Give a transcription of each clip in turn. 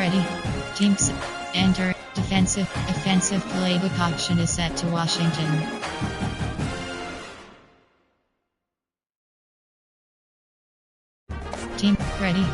Ready. Teams. Enter. Defensive. Offensive playbook option is set to Washington. Team. Ready.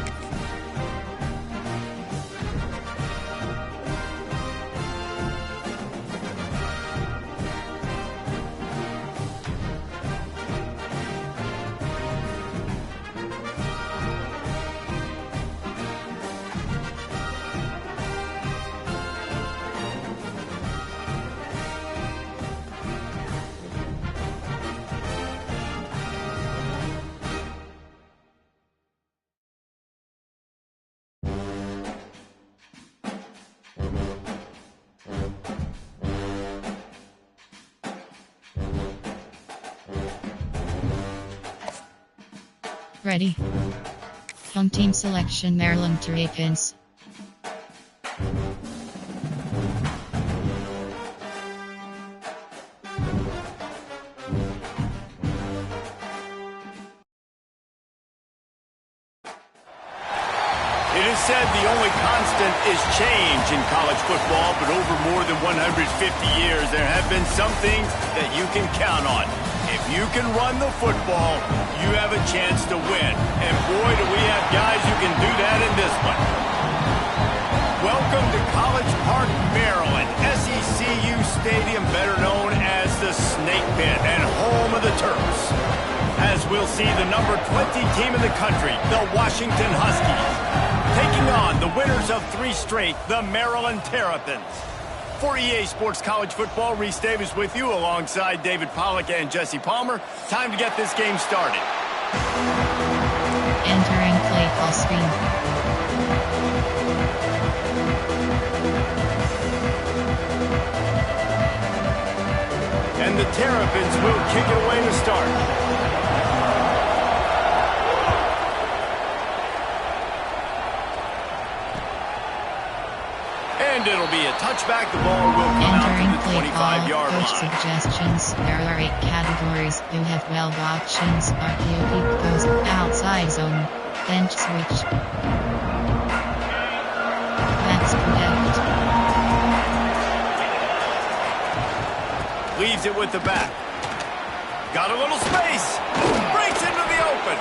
Ready. Home team selection Maryland Terps. It is said the only constant is change in college football, but over more than 150 years, there have been some things that you can count on. If you can run the football, you have a chance to win. And boy, do we have guys who can do that in this one. Welcome to College Park, Maryland, SECU Stadium, better known as the Snake Pit and home of the Terps. As we'll see the number 20 team in the country, the Washington Huskies, taking on the winners of 3 straight, the Maryland Terrapins. For EA Sports College Football, Reese Davis with you alongside David Pollack and Jesse Palmer. Time to get this game started. Entering play call screen. And the Terrapins will kick it away to start. And it'll be a touchback. The ball will come out to the 25-yard line. Coach suggestions. There are 8 categories. You have 12 options. RPO goes outside zone. Bench switch. Max protect. Leaves it with the back. Got a little space. Breaks into the open.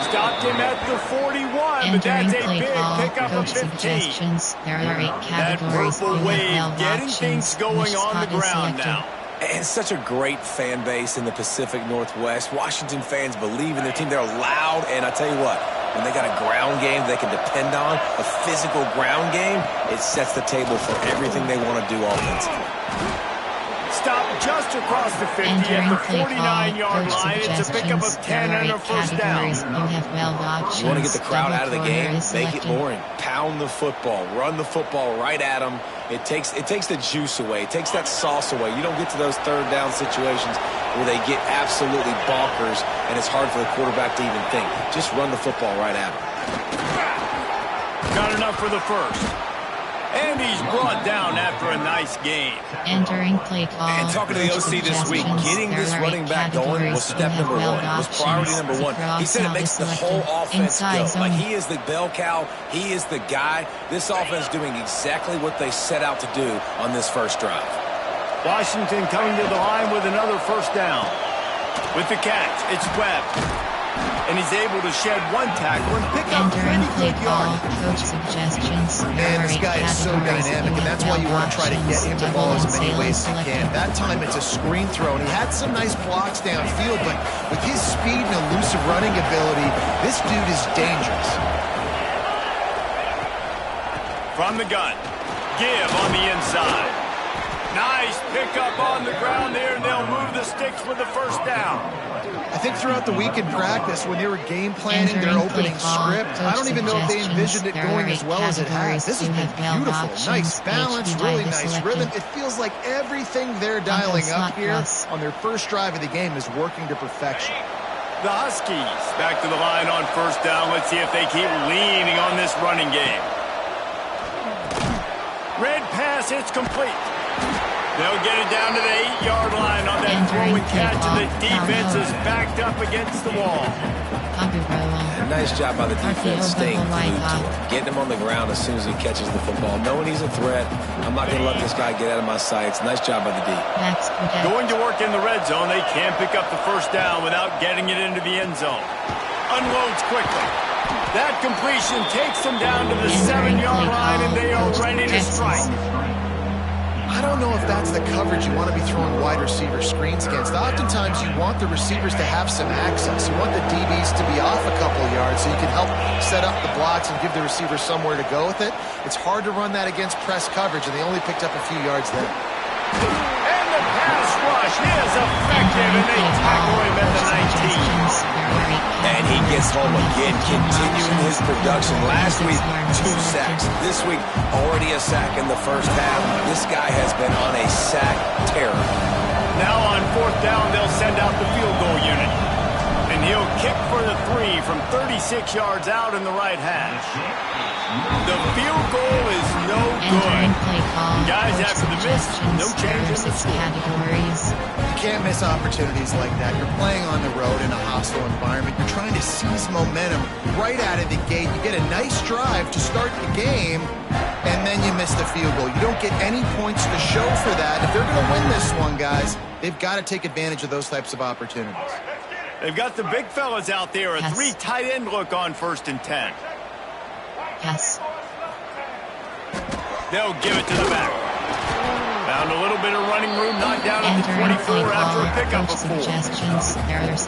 Stopped him at the 41, but that's a big pickup of 15. There are 8 categories. That purple wave getting things going on the ground now. And such a great fan base in the Pacific Northwest. Washington fans believe in their team. They're loud, and I tell you what, when they got a ground game they can depend on, a physical ground game, it sets the table for everything they want to do offensively. Stop just across the 50 at the 49-yard line. It's a pickup of 10 and a first down. You want to get the crowd out of the game, make it boring. Pound the football, run the football right at them. It takes the juice away. It takes that sauce away. You don't get to those third down situations where they get absolutely bonkers and it's hard for the quarterback to even think. Just run the football right at them. Not enough for the first. And he's brought down after a nice game. Entering play call. And talking to the OC this week, getting this running back going was step number 1. It was priority number 1. He said it makes the whole offense go. Like, he is the bell cow. He is the guy. This offense doing exactly what they set out to do on this first drive. Washington coming to the line with another first down. With the catch, it's Webb. And he's able to shed 1 tackle and pick up pretty good yardage. Coach suggestions. Man, this guy is so dynamic, and that's why you want to try to get him the ball as many ways as you can. That time it's a screen throw, and he had some nice blocks downfield, but with his speed and elusive running ability, this dude is dangerous. From the gun, give on the inside. Nice pickup on the ground there, and they'll move the sticks with the first down. I think throughout the week in practice, when they were game planning their opening script, I don't even know if they envisioned it going as well as it has. This has been beautiful. Nice balance, really nice rhythm. It feels like everything they're dialing up here on their first drive of the game is working to perfection. The Huskies back to the line on first down. Let's see if they keep leaning on this running game. Red pass, it's complete. They'll get it down to the 8-yard line on that throw and catch, and the defense is backed up against the wall. Nice job by the defense staying glued to him, getting him on the ground as soon as he catches the football, knowing he's a threat. I'm not going to let this guy get out of my sights. Nice job by the D. Going to work in the red zone, they can't pick up the first down without getting it into the end zone. Unloads quickly. That completion takes them down to the 7-yard line, and they are ready to strike. I don't know if that's the coverage you want to be throwing wide receiver screens against. Oftentimes, you want the receivers to have some access. You want the DBs to be off a couple yards so you can help set up the blocks and give the receiver somewhere to go with it. It's hard to run that against press coverage, and they only picked up a few yards there. And the pass rush is effective, and they tackle him at the 19. And he gets home again, continuing his production. Last week, 2 sacks. This week, already a sack in the first half. This guy has been on a sack terror. Now on 4th down, they'll send out the field goal unit. And he'll kick for the 3 from 36 yards out in the right hash. The field goal is no good. Guys, after the miss, no change in the score. You can't miss opportunities like that. You're playing on the road in a hostile environment. You're trying to seize momentum right out of the gate. You get a nice drive to start the game, and then you miss the field goal. You don't get any points to show for that. If they're going to win this one, guys, they've got to take advantage of those types of opportunities. They've got the big fellas out there. A 3 tight end look on 1st and 10. Yes. They'll give it to the back. Found a little bit of running room, knocked down at the 24 after a pickup of 4.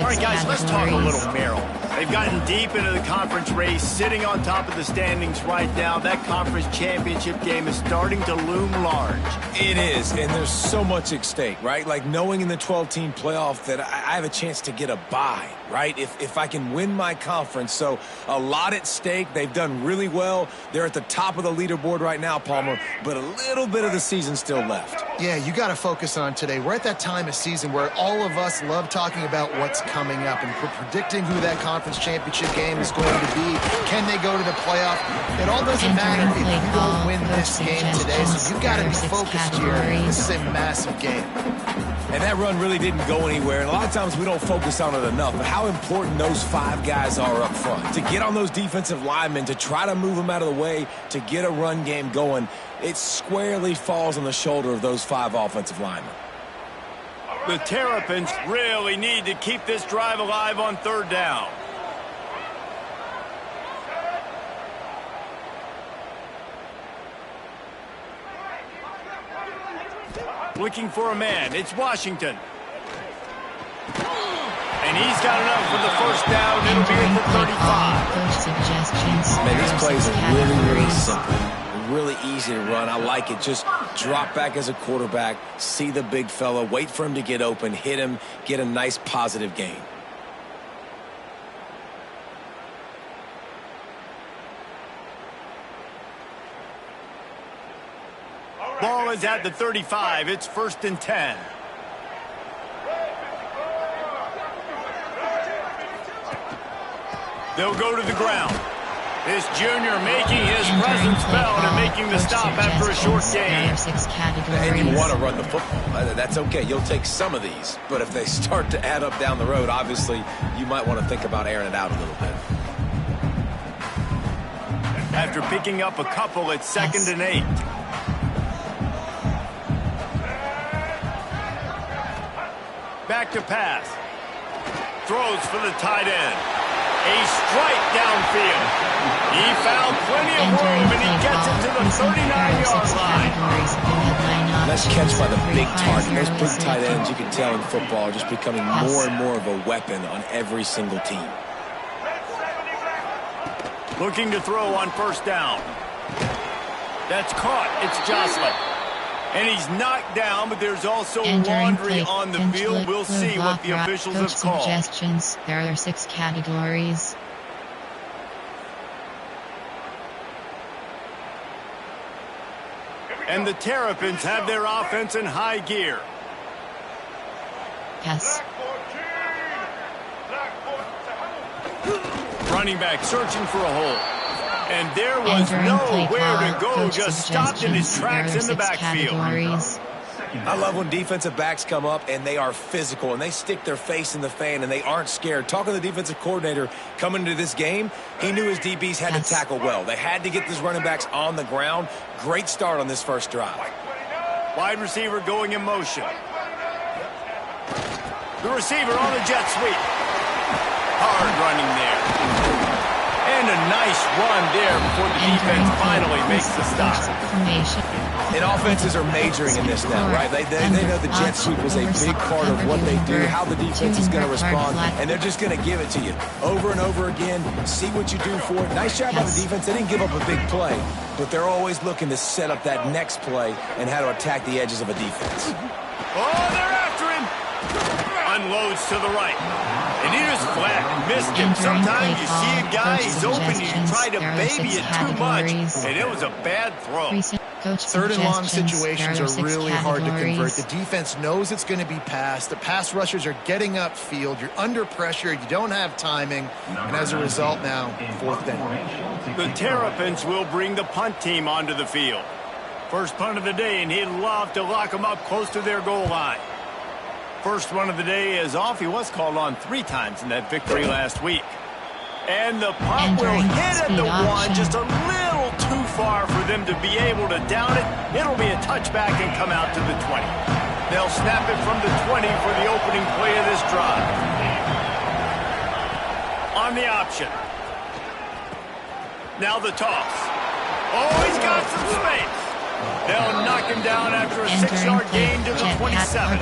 All right, guys, let's talk a little Merrill. They've gotten deep into the conference race, sitting on top of the standings right now. That conference championship game is starting to loom large. It is, and there's so much at stake, right? Like knowing in the 12-team playoff that I have a chance to get a bye, right? If I can win my conference. So a lot at stake. They've done really well. They're at the top of the leaderboard right now, Palmer, but a little bit of the season still left. Yeah, you got to focus on today. We're at that time of season where all of us love talking about what's coming up and predicting who that conference championship game is going to be. Can they go to the playoff? It all doesn't matter if you don't win this game today, so you got to be focused here. This is a massive game. And that run really didn't go anywhere. And a lot of times we don't focus on it enough. But how important those 5 guys are up front. To get on those defensive linemen, to try to move them out of the way, to get a run game going, it squarely falls on the shoulder of those 5 offensive linemen. The Terrapins really need to keep this drive alive on 3rd down. Looking for a man. It's Washington. And he's got enough for the 1st down. It'll be at the 35. Man, these plays are really, really simple. Really easy to run. I like it. Just drop back as a quarterback, see the big fella, wait for him to get open, hit him, get a nice positive gain. Ball is at the 35. It's 1st and 10. They'll go to the ground. This junior making his presence felt and making the stop after a short game. And you want to run the football. That's okay. You'll take some of these. But if they start to add up down the road, obviously, you might want to think about airing it out a little bit. After picking up a couple, it's 2nd and 8. Back to pass. Throws for the tight end. A strike downfield. He found plenty of room, and he gets it to the 39-yard line. Nice catch by the big target. Those big tight ends, you can tell in football, are just becoming more and more of a weapon on every single team. Looking to throw on 1st down. That's caught. It's Jocelyn. And he's knocked down, but there's also laundry on the field. We'll see what the officials have called. Suggestions. There are 6 categories. And the Terrapins have their offense in high gear. Yes. Running back searching for a hole. And there was nowhere to go, just stopped in his tracks in the backfield. I love when defensive backs come up and they are physical and they stick their face in the fan and they aren't scared. Talking to the defensive coordinator coming into this game, he knew his DBs had to tackle well. They had to get these running backs on the ground. Great start on this first drive. Wide receiver going in motion. The receiver on the jet sweep. Hard running there. And a nice run there before the defense finally makes the stop. And offenses are majoring in this now, right? They know the jet sweep is a big part of what they do, how the defense is going to respond, and they're just going to give it to you over and over again. See what you do for it. Nice job by the defense. They didn't give up a big play, but they're always looking to set up that next play and how to attack the edges of a defense. Oh, they're after him. Unloads to the right. And he just flat missed him. Sometimes you see a guy, he's open, and you try to baby it too much, and it was a bad throw. Third and long situations are really hard to convert. The defense knows it's going to be passed. The pass rushers are getting upfield. You're under pressure. You don't have timing. And as a result now, fourth down. The Terrapins will bring the punt team onto the field. First punt of the day, and he'd love to lock them up close to their goal line. First one of the day is off. He was called on 3 times in that victory last week. And the punt will hit at the 1, just a little too far for them to be able to down it. It'll be a touchback and come out to the 20. They'll snap it from the 20 for the opening play of this drive. On the option. Now the toss. Oh, he's got some space. They'll knock him down after a 6-yard gain to the 27.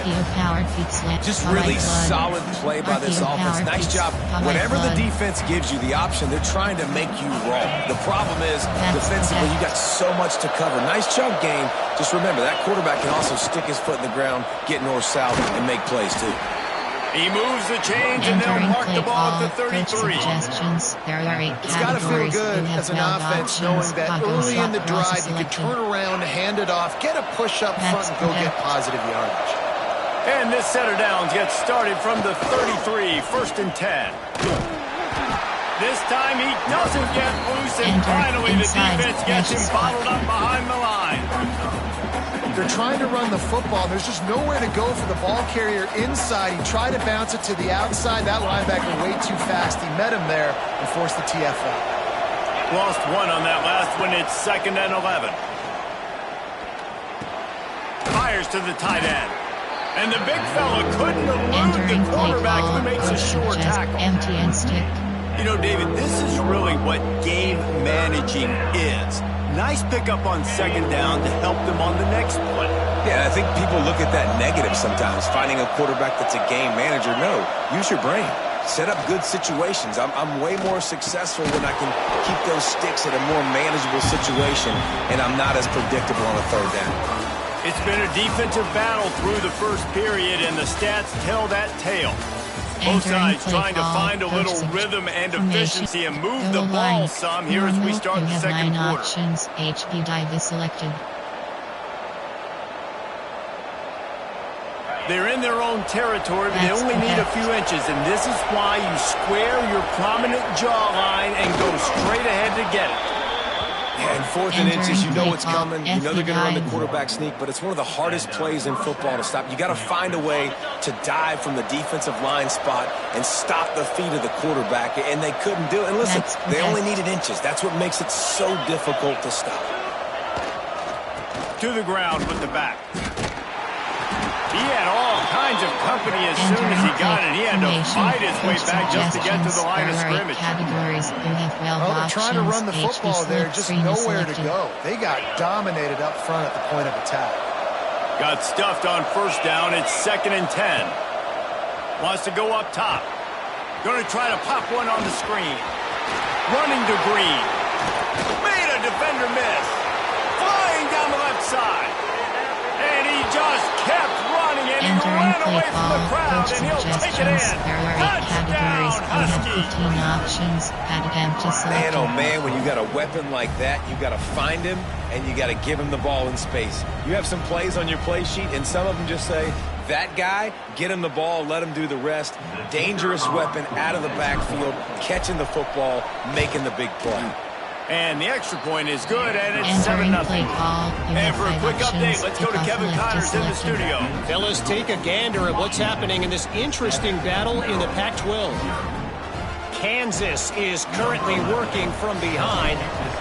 Just really solid play by this offense. Nice job. Whatever the defense gives you the option, they're trying to make you roll. The problem is, defensively, you got so much to cover. Nice chunk game. Just remember, that quarterback can also stick his foot in the ground, get north-south, and make plays, too. He moves the change, and they'll mark the ball at the 33. It's got to feel good as an offense knowing that early in the drive you can turn around, hand it off, get a push up front, and go get positive yardage. And this set of downs gets started from the 33, first and 10. This time he doesn't get loose, and finally the defense gets him bottled up behind the line. They're trying to run the football. There's just nowhere to go for the ball carrier inside. He tried to bounce it to the outside. That linebacker way too fast. He met him there and forced the TFL. Lost 1 on that last one. It's 2nd and 11. Fires to the tight end. And the big fella couldn't elude the quarterback who makes a sure tackle. Empty and stick. You know, David, this is really what game managing is. Nice pickup on 2nd down to help them on the next play. Yeah, I think people look at that negative sometimes, finding a quarterback that's a game manager. No, use your brain. Set up good situations. I'm way more successful when I can keep those sticks at a more manageable situation, and I'm not as predictable on a 3rd down. It's been a defensive battle through the first period, and the stats tell that tale. Both sides trying to find a little rhythm and efficiency and move the ball some here as we start the second quarter. Options, HB dive is selected. They're in their own territory, but they only need a few inches, and this is why you square your prominent jawline and go straight ahead to get it. Yeah, and 4th and inches, you know what's coming. You know they're going to run the quarterback sneak, but it's one of the hardest plays in football to stop. You got to find a way to dive from the defensive line spot and stop the feet of the quarterback, and they couldn't do it. And listen, they only needed inches. That's what makes it so difficult to stop. To the ground with the back. He had all kinds of company as soon as he got it. He had to fight his way back just to get to the line of scrimmage. Well, they're trying to run the football there, just nowhere to go. They got dominated up front at the point of attack. Got stuffed on 1st down. It's 2nd and 10. Wants to go up top. Going to try to pop one on the screen. Running to Green. Made a defender miss. Flying down the left side. And he just kept running, and he ran away from the crowd, and he'll take it in. Touchdown, Husky. Man, oh man, when you got a weapon like that, you got to find him, and you got to give him the ball in space. You have some plays on your play sheet, and some of them just say, that guy, get him the ball, let him do the rest. Dangerous weapon out of the backfield, catching the football, making the big play. And the extra point is good, and it's 7-0. And for a quick update, let's go to Kevin Connors in the studio. Fellas, take a gander at what's happening in this interesting battle in the Pac-12. Kansas is currently working from behind,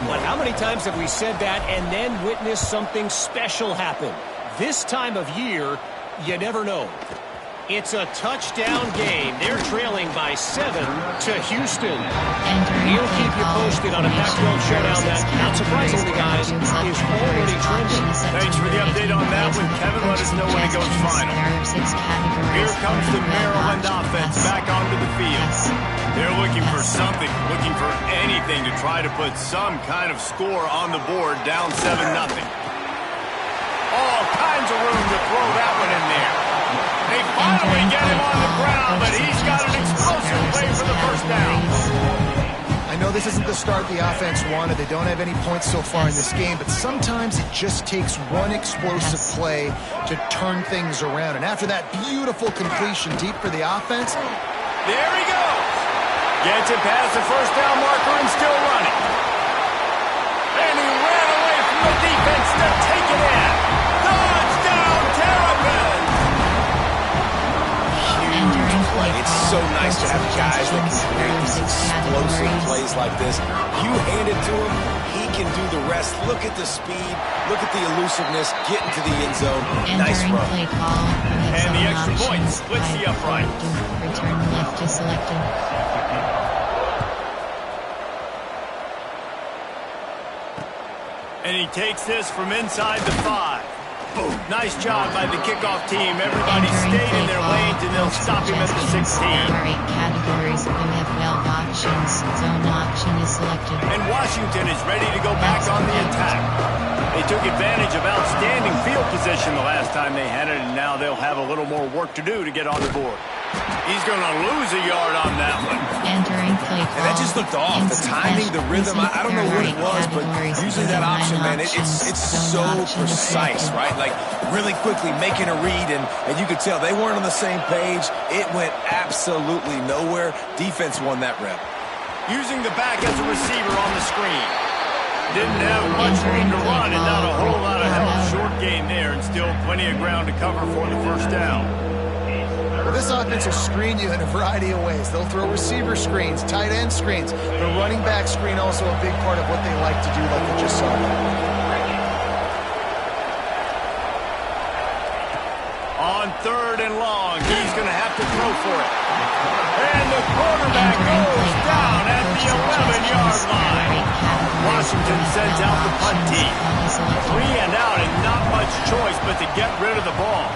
but how many times have we said that and then witnessed something special happen? This time of year, you never know. It's a touchdown game. They're trailing by 7 to Houston. We'll keep you posted on a Pac-12 showdown that, not surprisingly, guys, is already trending. Thanks for the update on that one, Kevin. Let us know when it goes final. Here comes the Maryland offense back onto the field. They're looking for something, looking for anything to try to put some kind of score on the board, down 7-0. All kinds of room to throw that one in there. They finally get him on the ground, but he's got an explosive play for the first down. I know this isn't the start the offense wanted. They don't have any points so far in this game, but sometimes it just takes one explosive play to turn things around. And after that beautiful completion deep for the offense, there he goes. Gets it past the first down marker and still running. And he ran away from the defense to take it in. Touchdown, Terp! It's so nice to have guys that can create these explosive plays like this. You hand it to him, he can do the rest. Look at the speed, look at the elusiveness, get into the end zone. Nice run. And the extra point splits the upright. Return left is selected. And he takes this from inside the 5. Nice job by the kickoff team. Everybody stayed in their lanes, and they'll stop him at the 16. Categories. You have well options. Zone option is selected. And Washington is ready to go back on the attack. They took advantage of outstanding field position the last time they had it, and now they'll have a little more work to do to get on the board. He's going to lose a yard on that one. Entering play call. And that just looked off. The timing, the rhythm, I don't know what it was, but usually that option, man, it's so precise, right? Like really quickly making a read, and you could tell they weren't on the same page. It went absolutely nowhere. Defense won that rep. Using the back as a receiver on the screen. Didn't have much room to run and not a whole lot of help. Short gain there and still plenty of ground to cover for the first down. Well, this offense will screen you in a variety of ways. They'll throw receiver screens, tight end screens. The running back screen also a big part of what they like to do, like we just saw. On 3rd and long, he's going to have to throw for it. And the quarterback goes down at the 11-yard line. Washington sends out the punt team. 3 and out and not much choice but to get rid of the ball.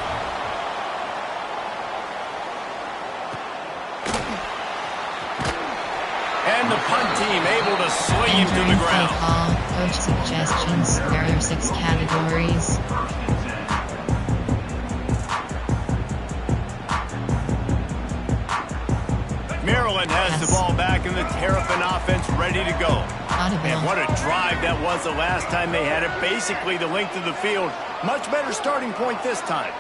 And the punt team able to sling him to the ground. Coach suggestions. There are 6 categories. Maryland has the ball back in the Terrapin offense ready to go. And what a drive that was the last time they had it. Basically the length of the field. Much better starting point this time.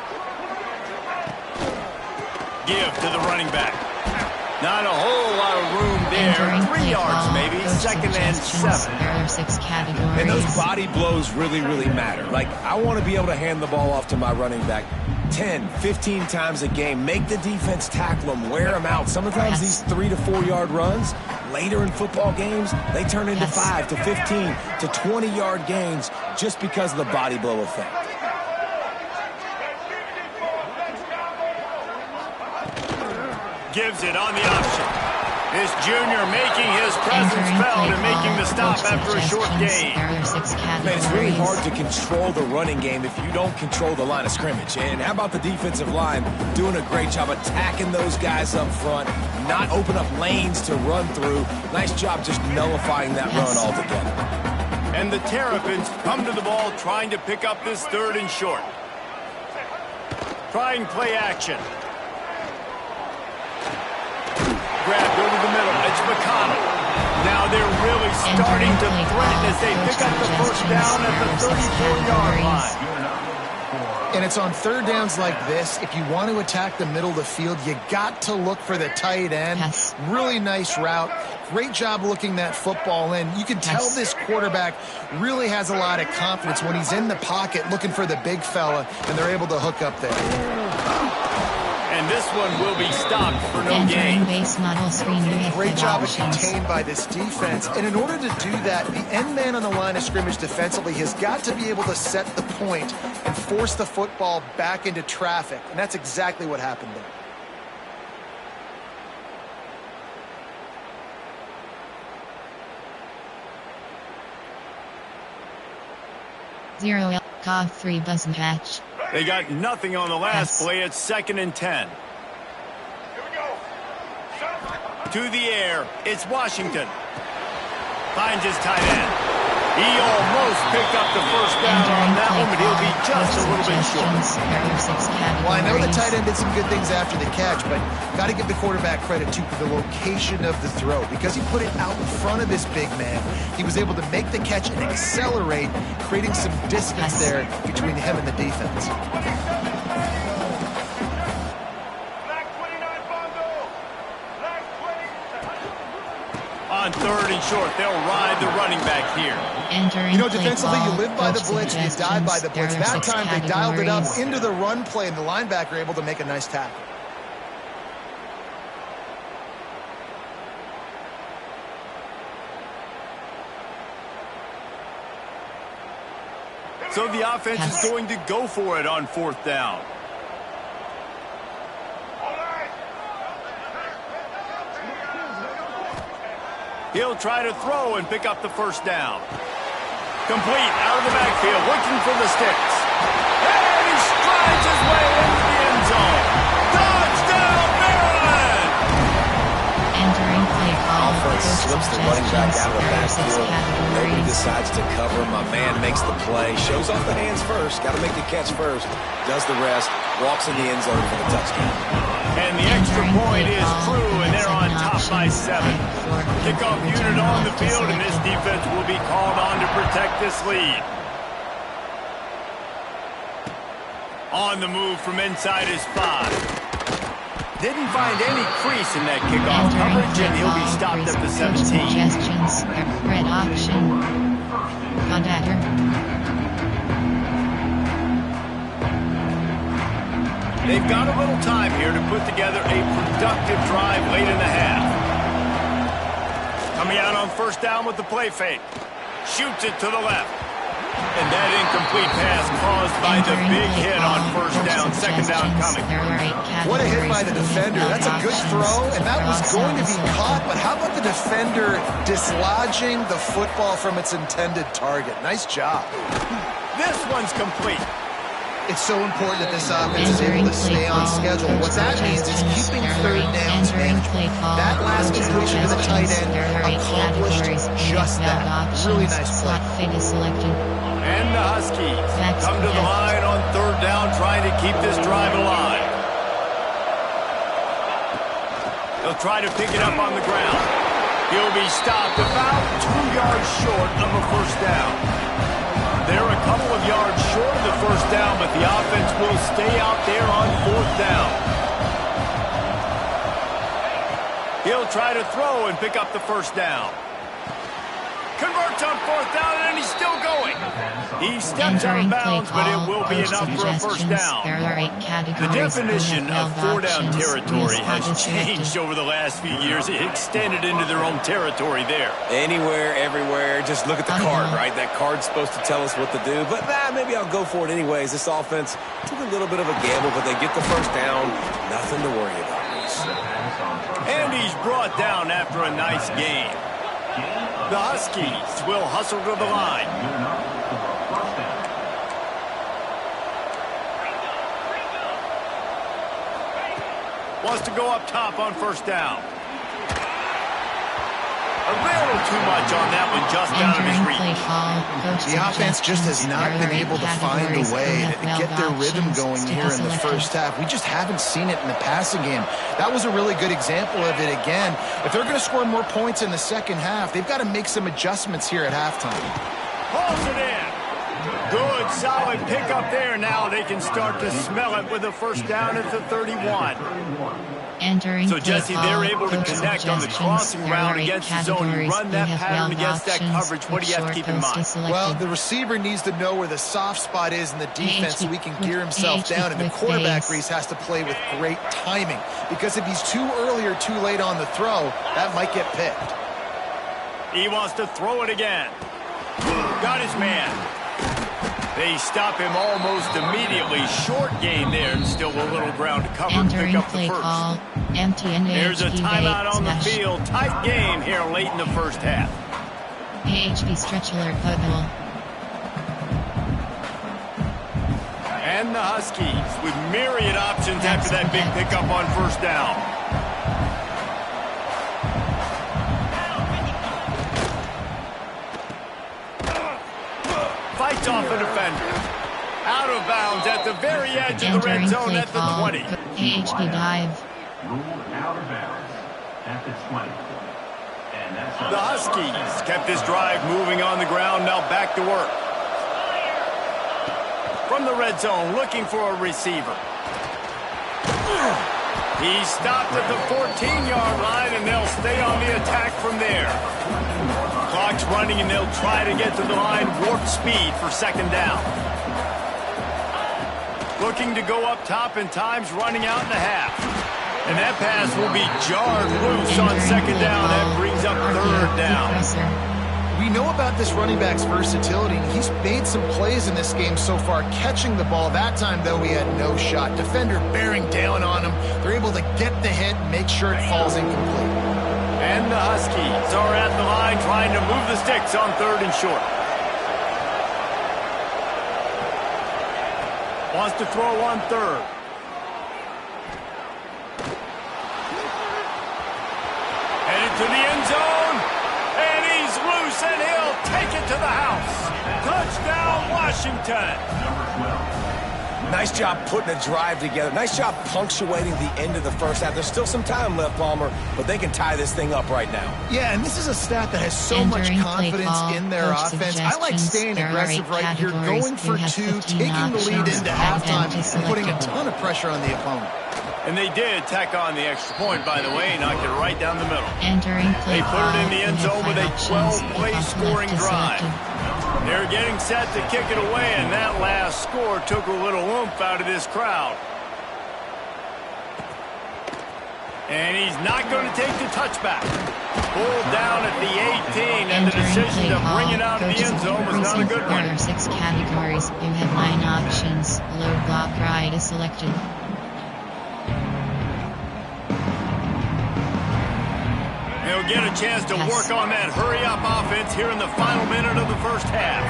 Give to the running back. Not a whole lot of room there. 3 yards maybe. 2nd and 7. There are 6 categories. And those body blows really, really matter. Like, I want to be able to hand the ball off to my running back 10, 15 times a game. Make the defense tackle them, wear them out. Sometimes these 3 to 4 yard runs, later in football games, they turn into 5 to 15 to 20-yard gains just because of the body blow effect. Gives it on the option. This junior making his presence felt and making the stop after a short gain. Man, it's really hard to control the running game if you don't control the line of scrimmage. And how about the defensive line doing a great job attacking those guys up front, not open up lanes to run through. Nice job just nullifying that run altogether. And the Terrapins come to the ball trying to pick up this 3rd and short. Trying play action. Grabbed over the middle. It's McConnell. Now they're really starting to threaten as they pick up the first down at the 34-yard line. And it's on third downs like this. If you want to attack the middle of the field, you got to look for the tight end. Yes. Really nice route. Great job looking that football in. You can tell this quarterback really has a lot of confidence when he's in the pocket looking for the big fella, and they're able to hook up there. And this one will be stopped for no gain. Base model screen. Great job of contained by this defense. And in order to do that, the end man on the line of scrimmage defensively has got to be able to set the point and force the football back into traffic. And that's exactly what happened there. Zero Cog 3 buzz match. They got nothing on the last play. It's 2nd and 10. To the air. It's Washington. Finds his tight end. He almost picked up the first down on that one, but he'll be just a little bit short. Well, I know the tight end did some good things after the catch, but got to give the quarterback credit, too, for the location of the throw. Because he put it out in front of this big man, he was able to make the catch and accelerate, creating some distance there between him and the defense. On 3rd and short, they'll ride the running back here. You know, defensively, you live by the blitz and you die by the blitz. That time, they dialed it up into the run play, and the linebacker able to make a nice tackle. So the offense is going to go for it on 4th down. He'll try to throw and pick up the first down. Complete out of the backfield, looking for the sticks. And he strides his way into the end zone. Touchdown, Maryland! Entering play call. Offense slips the running back out of the backfield. Nobody decides to cover. My man makes the play. Shows off the hands first. Got to make the catch first. Does the rest. Walks in the end zone for the touchdown. And the extra point is true, and they're on top by 7. Kickoff unit on the field, and this defense will be called on to protect this lead. On the move from inside his 5. Didn't find any crease in that kickoff coverage, and he'll be stopped at the 17. Suggestions, red option, contactor. They've got a little time here to put together a productive drive late in the half. Coming out on 1st down with the play fake. Shoots it to the left. And that incomplete pass caused by the big hit on 1st down, 2nd down coming. What a hit by the defender. That's a good throw, and that was going to be caught. But how about the defender dislodging the football from its intended target? Nice job. This one's complete. It's so important that this offense is able to stay on schedule. What that means is keeping 3rd downs manageable. That last completion to the tight end accomplished just that. Really nice play. And the Huskies come to the line on 3rd down, trying to keep this drive alive. They'll try to pick it up on the ground. He'll be stopped about 2 yards short of a 1st down. They're a couple of yards short of the 1st down, but the offense will stay out there on 4th down. He'll try to throw and pick up the 1st down. Converts on 4th down, and he's still going. He steps out of bounds, but it will be enough for a 1st down. The definition of 4-down territory has changed over the last few years. It extended into their own territory there. Anywhere, everywhere. Just look at the card, right? That card's supposed to tell us what to do. But maybe I'll go for it anyways. This offense took a little bit of a gamble, but they get the 1st down. Nothing to worry about. And he's brought down after a nice game. The Huskies will hustle to the line. Wants to go up top on 1st down. A little too much on that one, just out of his reach. The offense just has not been able to find a way to get their rhythm going here in the 1st half. We just haven't seen it in the passing game. That was a really good example of it again. If they're going to score more points in the 2nd half, they've got to make some adjustments here at halftime. Pulls it in. Good Good, solid pickup there. Now they can start to smell it with a first down at the 31. Entering so, Jesse, they're able to connect on the crossing route against the zone. You run that pattern against that coverage. What do you have to keep in mind? Well, the receiver needs to know where the soft spot is in the defense so he can gear himself down, and the quarterback, Reese, has to play with great timing, because if he's too early or too late on the throw, that might get picked. He wants to throw it again. Got his man. They stop him almost immediately. Short gain there, and still a little ground to cover and pick up the first. Call. Empty and there's a timeout on the field. Tight game here late in the first half. AHP stretch alert football. And the Huskies with myriad options after that big pickup on first down. Fights off a defender. Out of bounds at the very edge of the red zone at the 20. AHP dive. Out of bounds at the 20. The Huskies kept this drive moving on the ground. Now back to work. From the red zone, looking for a receiver. He stopped at the 14-yard line, and they'll stay on the attack from there. Clock's running, and they'll try to get to the line warp speed for second down. Looking to go up top, and time's running out in the half. And that pass will be jarred loose on second down. That brings up third down. We know about this running back's versatility, and he's made some plays in this game so far, catching the ball. That time, though, he had no shot. Defender bearing down on him. They're able to get the hit and make sure it falls incomplete. And the Huskies are at the line trying to move the sticks on third and short. Wants to throw on third. Headed to the end zone. And he's loose, and he'll take it to the house. Touchdown, Washington. Nice job putting a drive together. Nice job punctuating the end of the first half. There's still some time left, Palmer, but they can tie this thing up right now. Yeah, and this is a stat that has so much confidence in their offense. I like staying aggressive right here, going for two, taking the lead into halftime, and putting a ton of pressure on the opponent. And they did tack on the extra point, by the way, knocked it right down the middle. They put it in the end zone with a 12-play scoring drive. They're getting set to kick it away, and that last score took a little oomph out of this crowd. And he's not going to take the touchback. Pulled down at the 18, and the decision to bring it out of the end zone was not a good one. There are 6 categories. You have 9 options. Load block ride is selected. They'll get a chance to work on that hurry-up offense here in the final minute of the first half.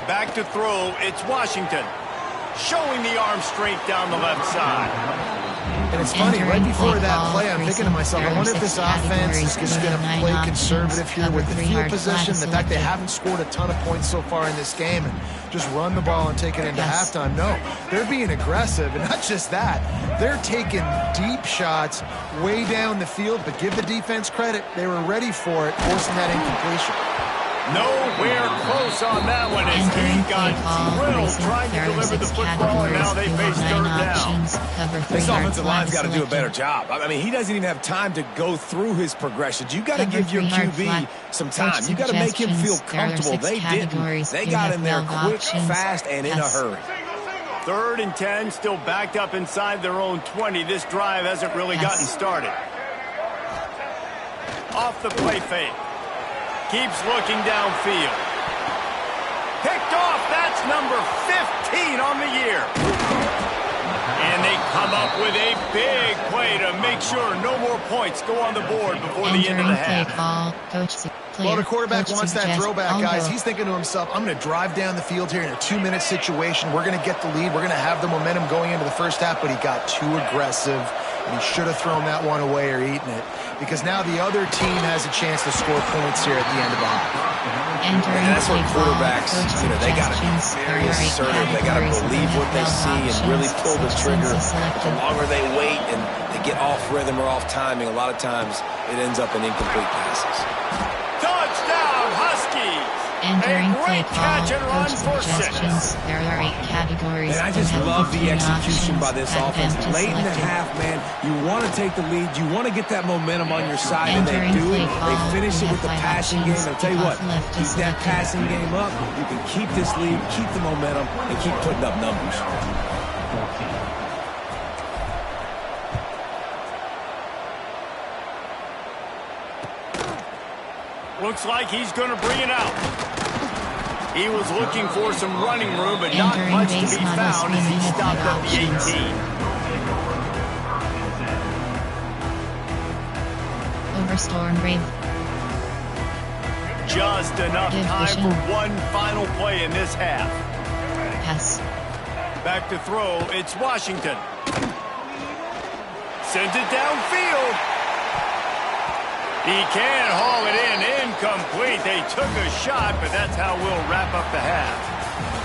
Back to throw, it's Washington. Showing the arm strength down the left side. And it's funny, right before that play, I'm thinking to myself, I wonder if this offense is just going to play conservative here with the field possession, the fact they haven't scored a ton of points so far in this game, and just run the ball and take it into halftime. No, they're being aggressive, and not just that. They're taking deep shots way down the field, but give the defense credit. They were ready for it, forcing that incompletion. Nowhere close on that one as he got drilled trying to deliver the football, and now they face third down. This offensive line's got to do a better job. I mean, he doesn't even have time to go through his progressions. You got to give your QB some time. You got to make him feel comfortable. They didn't. They got in there quick, fast, and in a hurry. 3rd and 10, still backed up inside their own 20. This drive hasn't really gotten started. Off the play fake. Keeps looking downfield. Picked off. That's number 15 on the year. And they come up with a big play to make sure no more points go on the board before the end of the half. Well, the quarterback wants that throwback, guys. He's thinking to himself, I'm going to drive down the field here in a 2-minute situation. We're going to get the lead. We're going to have the momentum going into the first half, but he got too aggressive, and he should have thrown that one away or eaten it, because now the other team has a chance to score points here at the end of the half. And that's where quarterbacks, they got to be very assertive. They got to believe what they see and really pull the trigger. The longer they wait and they get off rhythm or off timing, a lot of times it ends up in incomplete passes. Touchdown, Huskies! Entering play great call, catch and run coach for 6. suggestions. There are 8 categories. And I You just have love the 15 execution by options. this offense. Advantage Late in the selected. half, man, you want to take the lead. You want to get that momentum on your side, and they Entering do. play They call, finish you it with have the 5 passing game. options. I'll tell you what, Kickoff left keep is that selected. passing game up. You can keep this lead, keep the momentum, and keep putting up numbers. Looks like he's going to bring it out. He was looking for some running room, but not Entering much to base be model found as he screen, you have stopped 5 at the options. 18. Overstorm Brave. Just enough time for one final play in this half. Pass. Back to throw, it's Washington. Sends it downfield. He can haul it in, incomplete. They took a shot, but that's how we'll wrap up the half.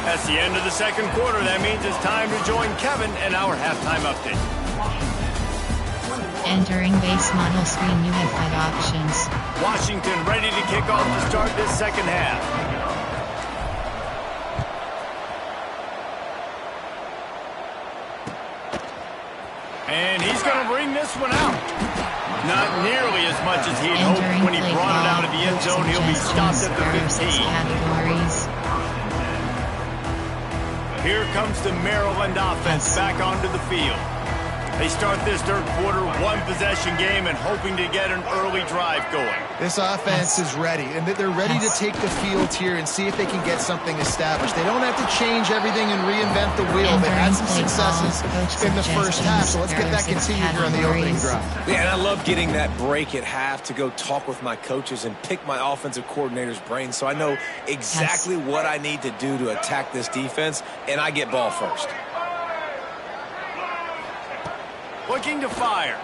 That's the end of the second quarter. That means it's time to join Kevin and our halftime update. Entering base model screen, you have 5 options. Washington ready to kick off to start this second half. And he's going to bring this one out. Not nearly as much as he'd hoped when he brought it out of the end zone. He'll be stopped at the 15. Categories. Here comes the Maryland offense back onto the field. They start this third quarter, one possession game, and hoping to get an early drive going. This offense is ready, and they're ready to take the field here and see if they can get something established. They don't have to change everything and reinvent the wheel. They had some successes in the first half, so let's get that continued here on the opening drive. Yeah, and I love getting that break at half to go talk with my coaches and pick my offensive coordinator's brain so I know exactly what I need to do to attack this defense, and I get ball first. Looking to fire.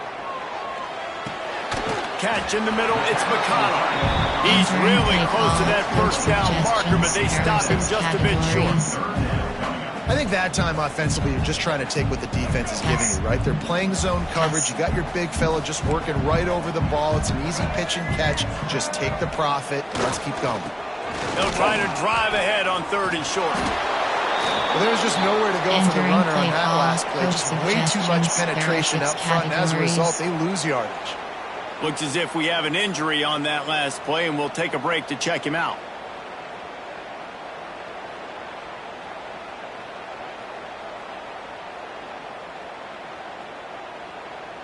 Catch in the middle, it's McConnell. He's really close to that first down marker, but they stop him just a bit short. I think that time offensively, you're just trying to take what the defense is giving you, right? They're playing zone coverage. You got your big fella just working right over the ball. It's an easy pitch and catch. Just take the profit, and let's keep going. They'll try to drive ahead on 3rd and short. Well, there's just nowhere to go for the runner on that last play. Just way too much penetration up front, and as a result, they lose yardage. Looks as if we have an injury on that last play, and we'll take a break to check him out.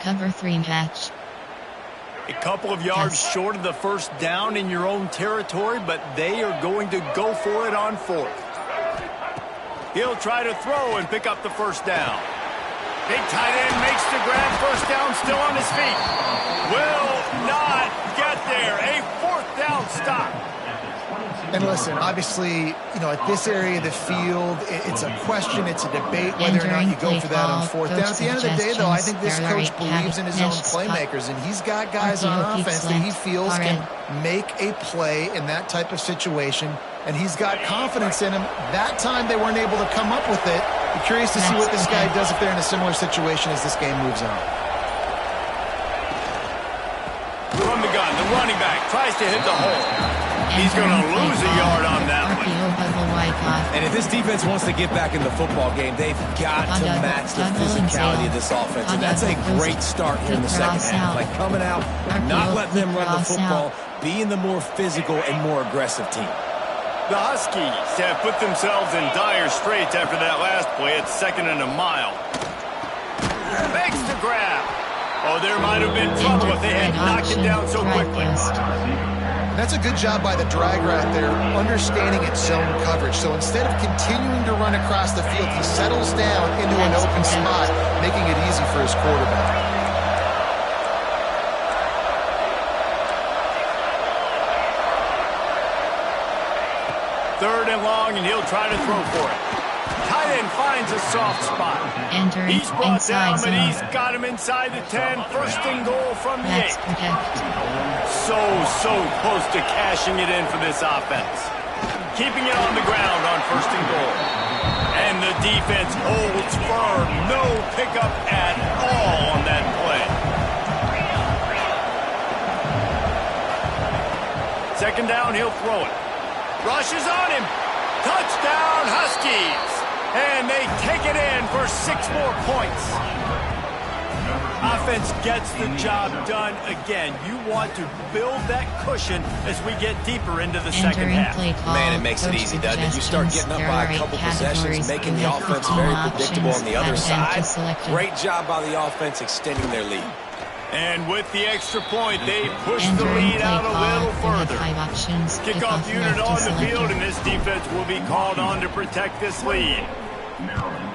Cover 3 match. A couple of yards short of the first down in your own territory, but they are going to go for it on 4th. He'll try to throw and pick up the first down. Big tight end makes the grab. First down, still on his feet. Will not get there. A 4th down stop. And listen, obviously, you know, at this area of the field, it's a question, it's a debate whether or not you go for that on 4th down. At the end of the day, though, I think this coach believes in his own playmakers, and he's got guys on offense that he feels can make a play in that type of situation, and he's got confidence in him. That time they weren't able to come up with it. I'm curious to see what this guy does if they're in a similar situation as this game moves on. From the gun, the running back tries to hit the hole. He's going to lose a yard on that one. And if this defense wants to get back in the football game, they've got to match the physicality of this offense. And that's a great start here in the second half. Like coming out, not letting them run the football, being the more physical and more aggressive team. The Huskies have put themselves in dire straits after that last play. It's 2nd and a mile. Makes the grab. Oh, there might have been trouble if they had knocked it down so quickly. That's a good job by the drag route there, understanding its zone coverage. So instead of continuing to run across the field, he settles down into an open spot, making it easy for his quarterback. Third and long, and he'll try to throw for it. Tight end finds a soft spot. He's brought down, but he's got him inside the 10. First and goal from the 8. So close to cashing it in for this offense. Keeping it on the ground on 1st and goal. And the defense holds firm. No pickup at all on that play. 2nd down, he'll throw it. Rushes on him. Touchdown, Huskies. And they take it in for 6 more points. Offense gets the job done again. You want to build that cushion as we get deeper into the second half. Man, it makes it easy, doesn't it? You start getting up by a couple possessions, making the offense very predictable on the other side. Great job by the offense extending their lead. And with the extra point, they push the lead out a little further. Kickoff unit on the field, and this defense will be called on to protect this lead. Maryland,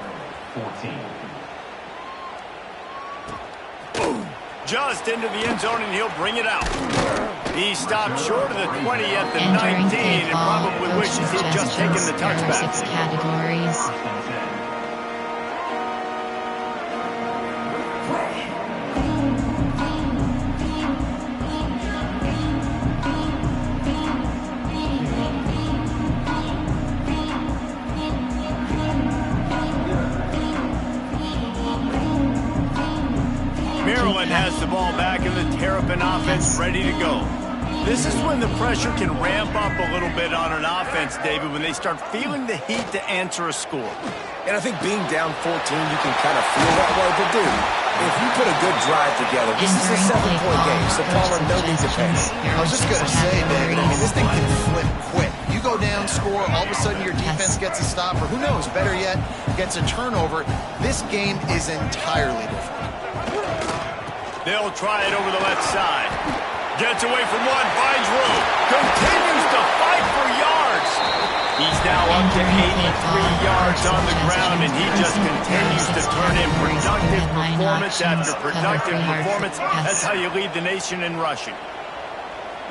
14. Just into the end zone, and he'll bring it out. He stopped short of the 20 at the 19 and probably wishes he'd just taken the touchback. Maryland has the ball back in the Terp offense ready to go. This is when the pressure can ramp up a little bit on an offense, David, when they start feeling the heat to answer a score. And I think being down 14, you can kind of feel that way. But, dude, if you put a good drive together, this is a 7-point game, so Palmer, no need to panic. I was just going to say, David, I mean, this thing can flip quick. You go down, score, all of a sudden your defense gets a stop, or who knows, better yet, gets a turnover. This game is entirely different. They'll try it over the left side. Gets away from one, finds room. Continues to fight for yards. He's now up to 83 yards on the ground, and he just continues to turn in productive performance after productive performance. That's how you lead the nation in rushing.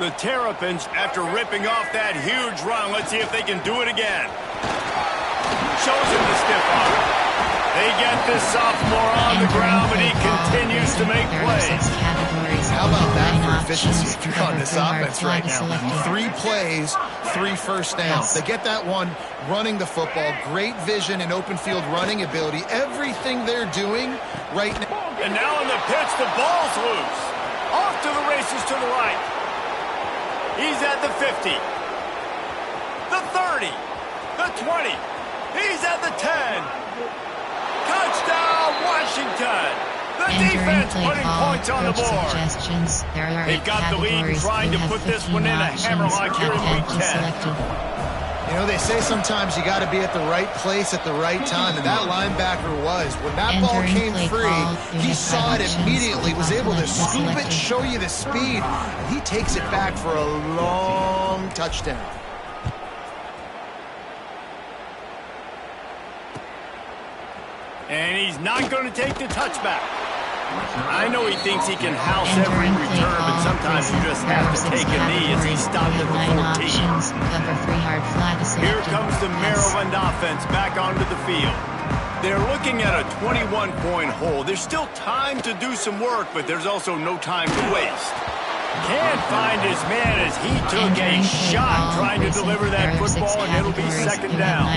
The Terrapins, after ripping off that huge run, let's see if they can do it again. Shows him the stiff arm. They get this sophomore on the ground, but he continues to make plays. How about that for efficiency if you're on this offense right now? 3 plays, 3 first downs. They get that one running the football. Great vision and open field running ability. Everything they're doing right now. And now on the pitch, the ball's loose. Off to the races to the right. He's at the 50. The 30. The 20. He's at the 10. Touchdown, Washington! The defense putting points on the board. They've got the lead and trying to put this one in a hammerlock here in Week 10. You know, they say sometimes you got to be at the right place at the right time, and that linebacker was. When that ball came free, he saw it immediately, was able to scoop it, show you the speed, and he takes it back for a long touchdown. And he's not going to take the touchback. I know he thinks he can house every return, but sometimes you just have to take a knee as he stopped at the 14. Here comes the Maryland offense back onto the field. They're looking at a 21-point hole. There's still time to do some work, but there's also no time to waste. Can't find his man as he took a shot trying to deliver that football, and it'll be second down.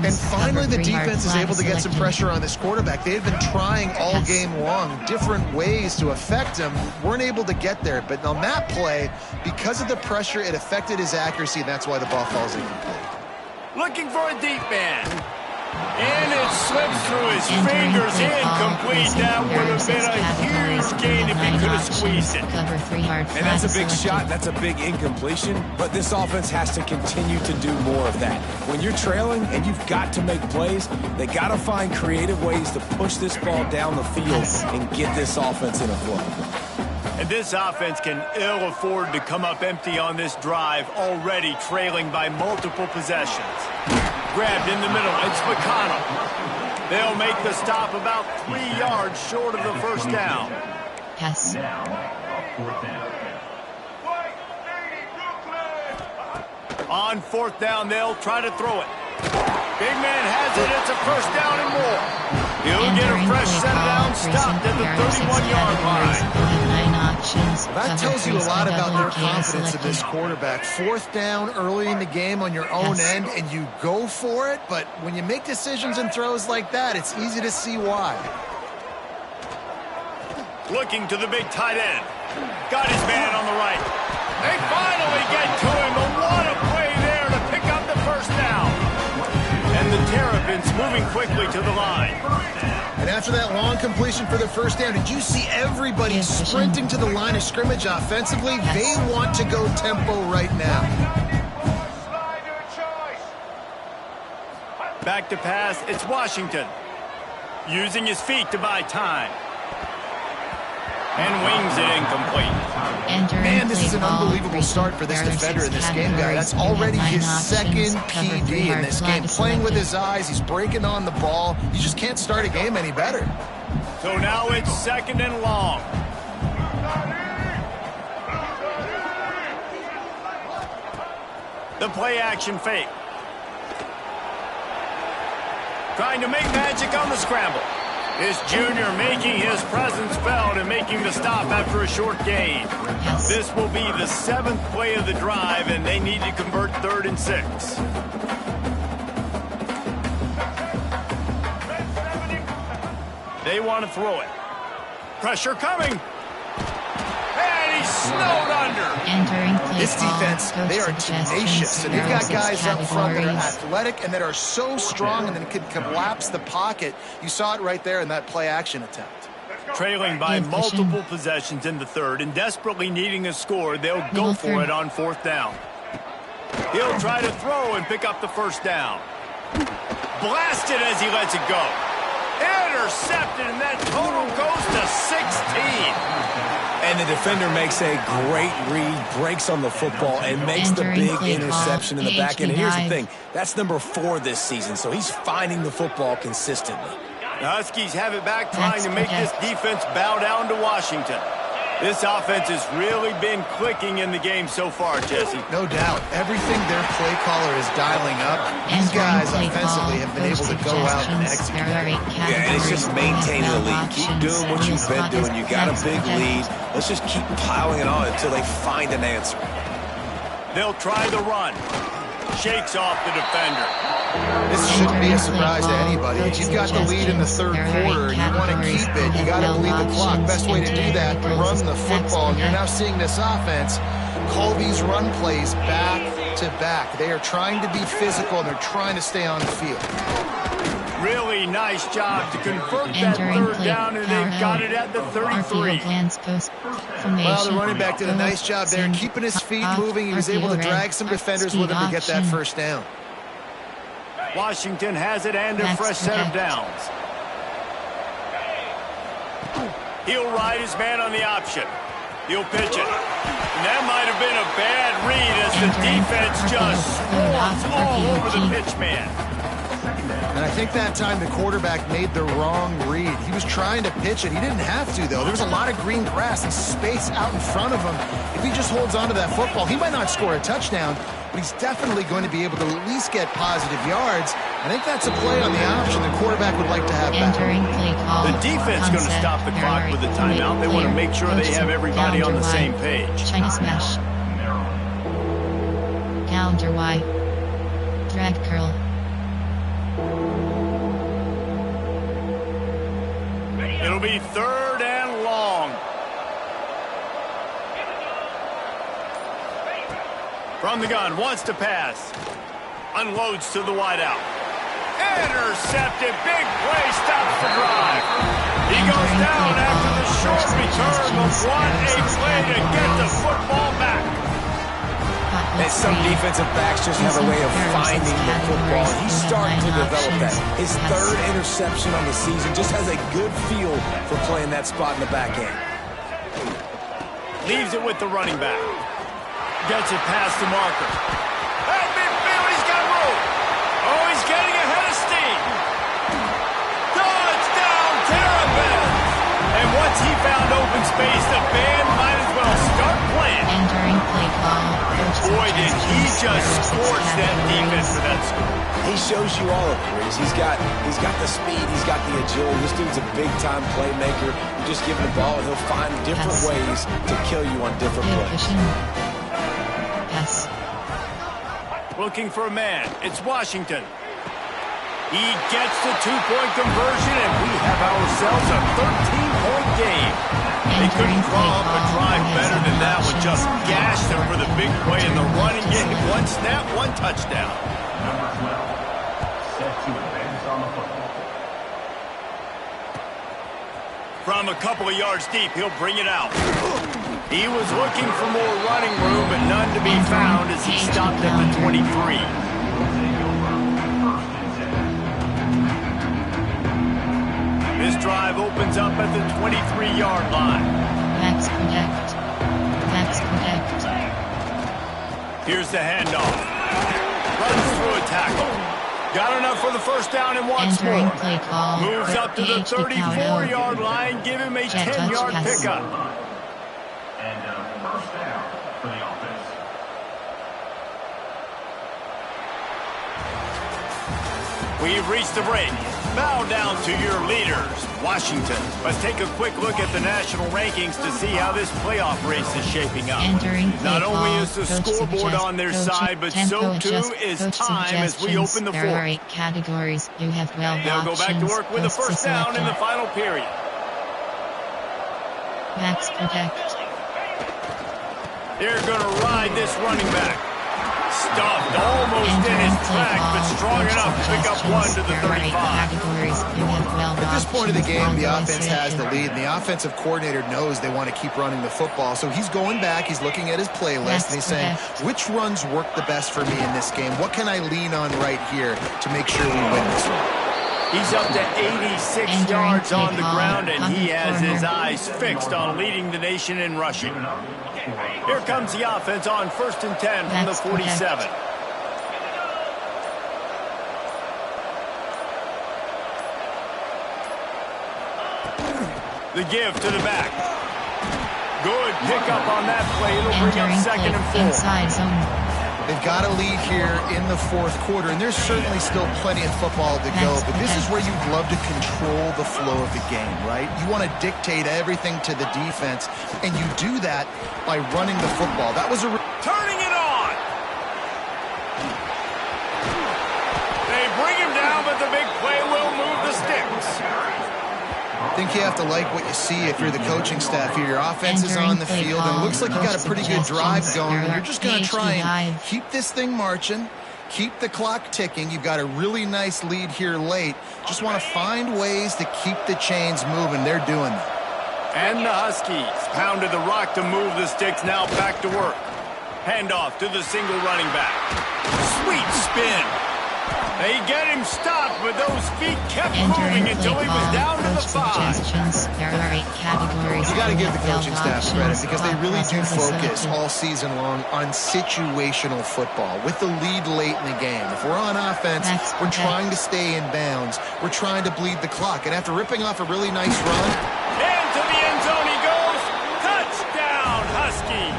And finally the defense is able to get some pressure on this quarterback. They've been trying all game long different ways to affect him. Weren't able to get there, but on that play, because of the pressure, it affected his accuracy, and that's why the ball falls incomplete. Looking for a deep man. And it slips through his fingers, incomplete. That would have been a huge gain if he could have squeezed it. And that's a big shot, that's a big incompletion, but this offense has to continue to do more of that. When you're trailing and you've got to make plays, they got to find creative ways to push this ball down the field and get this offense in a flow. And this offense can ill afford to come up empty on this drive, already trailing by multiple possessions. Grabbed in the middle, it's McConnell. They'll make the stop about 3 yards short of the first down. Yes. Now, fourth down. On fourth down, they'll try to throw it. Big man has it, it's a first down and more. He'll get a fresh set down, stopped at the 31-yard line. That tells you a lot about their confidence in this quarterback. Fourth down early in the game on your own end, and you go for it, but when you make decisions and throws like that, it's easy to see why. Looking to the big tight end. Got his man on the right. They finally get to him, but what a play there to defense moving quickly to the line. And after that long completion for the first down, did you see everybody sprinting to the line of scrimmage offensively? They want to go tempo right now. Back to pass, it's Washington. Using his feet to buy time. And wings it incomplete. Man, this is an unbelievable start for this defender in this game, guy. That's already his second PD in this game. Playing with his eyes, he's breaking on the ball. You just can't start a game any better. So now it's 2nd and long. The play action fake. Trying to make magic on the scramble. This junior making his presence felt and making the stop after a short gain. This will be the 7th play of the drive, and they need to convert 3rd and 6. They want to throw it. Pressure coming. And he's snowed under. This defense, they are tenacious, and they've got guys up front that are athletic and that are so strong and that can collapse the pocket. You saw it right there in that play-action attempt. Trailing by multiple possessions in the 3rd and desperately needing a score, they'll go for it on 4th down. He'll try to throw and pick up the 1st down. Blasted as he lets it go. Intercepted, and that total goes to 16. And the defender makes a great read, breaks on the football, and makes the big interception in the back end. And here's the thing, that's number 4 this season, so he's finding the football consistently. The Huskies have it back, trying to make this defense bow down to Washington. This offense has really been clicking in the game so far, Jesse. No doubt. Everything their play caller is dialing up, these guys offensively have been able to go out and execute. Yeah, and it's just maintaining the lead. Keep doing what you've been doing. You got a big lead. Let's just keep piling it on until they find an answer. They'll try the run. Shakes off the defender. This shouldn't be a surprise to anybody. If you've got the lead in the 3rd quarter and you want to keep it, you got to bleed the clock. Best way to do that, run the football. And you're now seeing this offense call these run plays back to back. They are trying to be physical, and they're trying to stay on the field. Really nice job to convert that 3rd down, and they've got it at the 33. Well, the running back did a nice job there, keeping his feet moving. He was able to drag some defenders with him to get that 1st down. Washington has it and a fresh set of downs. He'll ride his man on the option. He'll pitch it. And that might have been a bad read as the defense just swarms all over the pitch man. And I think that time the quarterback made the wrong read. He was trying to pitch it. He didn't have to, though. There was a lot of green grass and space out in front of him. If he just holds on to that football, he might not score a touchdown, but he's definitely going to be able to at least get positive yards. I think that's a play on the option the quarterback would like to have back. The defense is going to stop the clock with a timeout. They want to make sure they have everybody on the same page. China smash. Counter Y. Drag curl. It'll be 3rd and long. From the gun, wants to pass. Unloads to the wideout. Intercepted, big play, stops the drive. He goes down after the short return, but what a play to get the football back. And some defensive backs just have a way of finding the football. He's starting to develop that. His 3rd interception on the season, just has a good feel for playing that spot in the back end. Leaves it with the running back. Gets it past the marker. Hey, midfield, he's got room. Oh, he's getting ahead of steam. Touchdown, Terp! And once he found open space, the band might as well start playing. Entering play call. Boy, did he just scorch that defense for that score. He shows you all of it, Reese. He's got the speed, he's got the agility. This dude's a big-time playmaker. You just give him the ball, and he'll find different ways to kill you on different plays. Yes. Looking for a man. It's Washington. He gets the 2-point conversion, and we have ourselves a 13-point game. They couldn't draw up a drive better than that one. Just gashed them for the big play in the running game. 1 snap, 1 touchdown. Number 12, set to advance From a couple of yards deep, he'll bring it out. He was looking for more running room, but none to be found as he stopped at the 23. This drive opens up at the 23-yard line. Max Protect. Max Protect. Here's the handoff. Runs through a tackle. Got enough for the first down and once more. Play call. Moves up to the 34-yard line. Give him a 10-yard pickup. And first down for the offense. We've reached the break. Bow down to your leaders, Washington. Let's take a quick look at the national rankings to see how this playoff race is shaping up. Not only is the scoreboard on their side, but so too is time as we open the There are fourth. 8 categories. You have 12 They'll go back to options. work with a first down in the final period. Max Protect. They're going to ride this running back. Stuffed almost in his track, but strong enough to pick up one to the 35. At this point of the game, the offense has the lead, and the offensive coordinator knows they want to keep running the football. So he's going back, he's looking at his playlist, and he's saying, which runs work the best for me in this game? What can I lean on right here to make sure we win this one? He's up to 86 yards on the ground, and he has his eyes fixed on leading the nation in rushing. Here comes the offense on 1st and 10 from the 47. The give to the back. Good pickup on that play. It'll bring up 2nd and 4. Inside zone. They've got a lead here in the fourth quarter, and there's certainly still plenty of football to go, but this is where you'd love to control the flow of the game, right? You want to dictate everything to the defense, and you do that by running the football. That was turning it on! They bring him down, but the big play will move the sticks. I think you have to like what you see if you're the coaching staff here. Your offense is on the field, and it looks like you got a pretty good drive going. You're just going to try and keep this thing marching, keep the clock ticking. You've got a really nice lead here late. Just want to find ways to keep the chains moving. They're doing that. And the Huskies pounded the rock to move the sticks, now back to work. Handoff to the single running back. Sweet spin. They get him stopped, but those feet kept moving until he was down to the 5. There are 8 categories. You got to give the coaching staff credit because they really do focus all season long on situational football with the lead late in the game. If we're on offense, we're trying to stay in bounds. We're trying to bleed the clock. And after ripping off a really nice run, into the end zone he goes. Touchdown, Huskies.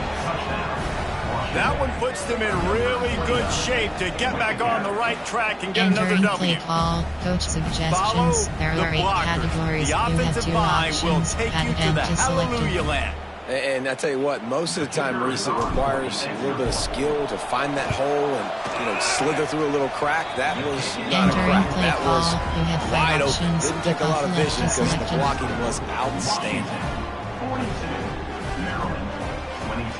That one puts them in really good shape to get back on the right track and get another W. Call, coach suggestions. There are 8 categories. The offensive line will take you to the hallelujah land. And I tell you what, most of the time, Reese, it requires a little bit of skill to find that hole and, slither through a little crack. That was not a crack. That was wide open. Didn't take a lot of vision because the blocking was outstanding. 42, Maryland, 22.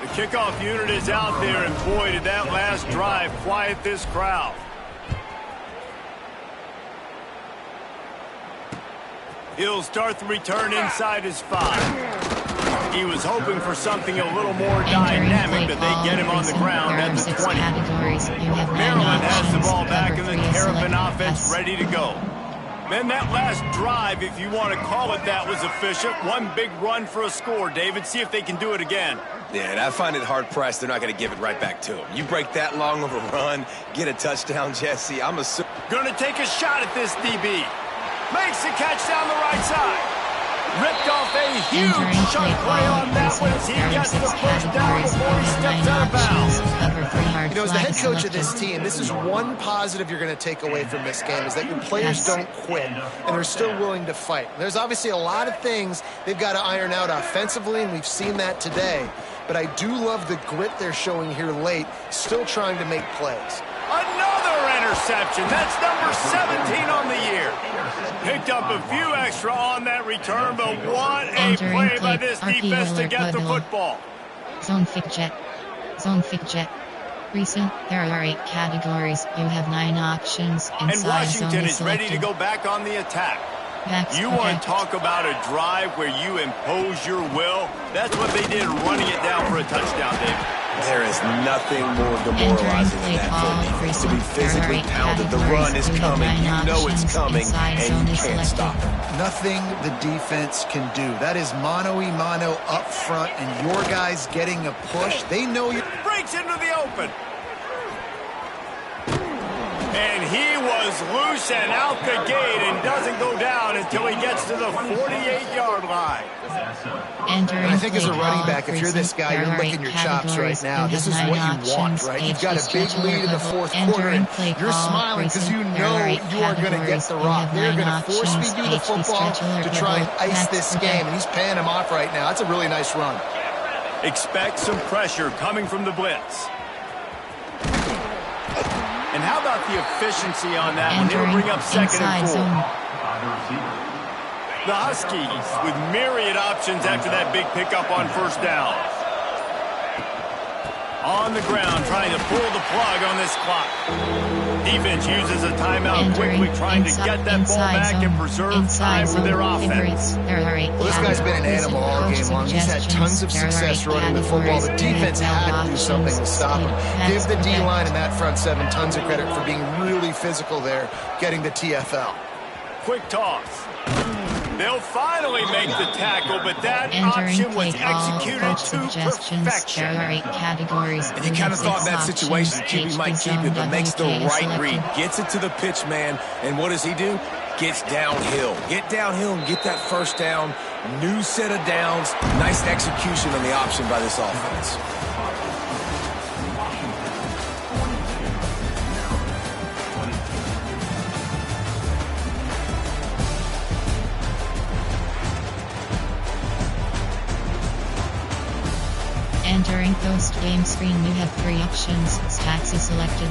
The kickoff unit is out there, and boy, did that last drive quiet this crowd. He'll start the return inside his 5. He was hoping for something a little more dynamic, but they get him on the ground at the 20. Maryland has the ball back, and the Terrapin offense ready to go. Then that last drive, if you want to call it that, was efficient. One big run for a score, David. See if they can do it again. Yeah, and I find it hard-pressed they're not going to give it right back to him. You break that long of a run, get a touchdown, Jesse. I'm assuming. Going to take a shot at this DB. Makes the catch down the right side. Ripped off a huge chunk play on that one as he gets the first down before he steps out of bounds. As the head coach of this team, this is one positive you're going to take away from this game, is that your players don't quit, and they're still willing to fight. There's obviously a lot of things they've got to iron out offensively, and we've seen that today. But I do love the grit they're showing here late, still trying to make plays. Another interception. That's number 17 on the year. Picked up a few extra on that return, but what a play by this defense to get the football. Zone fig jet. Zone fig jet. Recent, there are 8 categories. You have 9 options. And Washington is ready to go back on the attack. You want to talk about a drive where you impose your will? That's what they did, running it down for a touchdown, David. There is nothing more demoralizing than that for a defense. To be physically pounded, the run is coming, you know it's coming, and you can't stop it. Nothing the defense can do. That is mano-a-mano up front, and your guys getting a push. They know you. Breaks into the open. And he was loose and out the gate and doesn't go down until he gets to the 48-yard line. I think as a running back, if you're this guy, you're licking your chops right now. This is what you want, right? You've got a big lead in the fourth quarter, and you're smiling because you know you are going to get the rock. They're going to force-feed you the football to try and ice this game, and he's paying him off right now. That's a really nice run. Expect some pressure coming from the blitz. And how about the efficiency on that one? It'll bring up 2nd and 4. The Huskies with myriad options after that big pickup on 1st down. On the ground, trying to pull the plug on this clock. Defense uses a timeout quickly, trying to get that ball back and preserve time for their offense. Well, this guy's been an animal all game long. He's had tons of success running the football. The defense had to do something to stop him. Give the D-line and that front seven tons of credit for being really physical there, getting the TFL. Quick toss. They'll finally make the tackle, but that option was executed to perfection. And you kind of thought in that situation, QB might keep it, but makes the right read. Gets it to the pitch man, and what does he do? Gets downhill. Get downhill and get that 1st down. New set of downs. Nice execution on the option by this offense. Entering post-game screen, you have 3 options. Stats is selected.